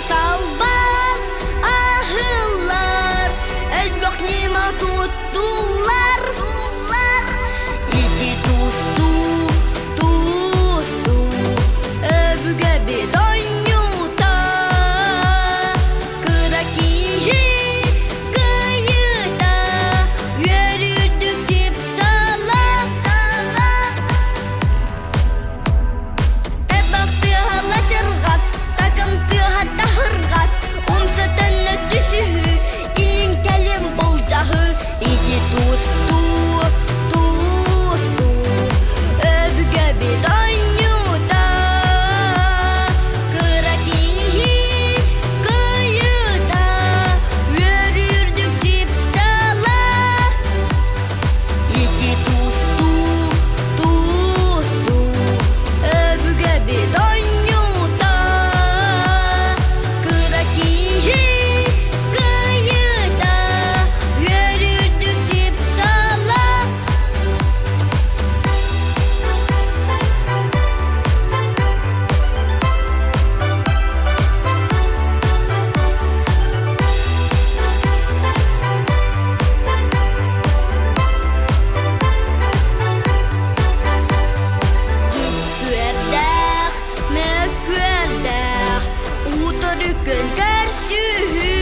salbaz ahıllar elbaq nima tuttular İki tustu öbüge bir donyuta kırakihi kıyıda yürüdük cip çala baktı hala çırgaz takıntı hatta hırgaz umsatını düşühü ilin kelim bulcahı İki tustu öbüge bir donyuta kırakihi kıyıda yürürdük cip çala İki tustu öbüge bir donyuta kırakihi kıyıda yürürdük cip çala Cükküerdäq, mökküerdäq, uutodükön kärsühü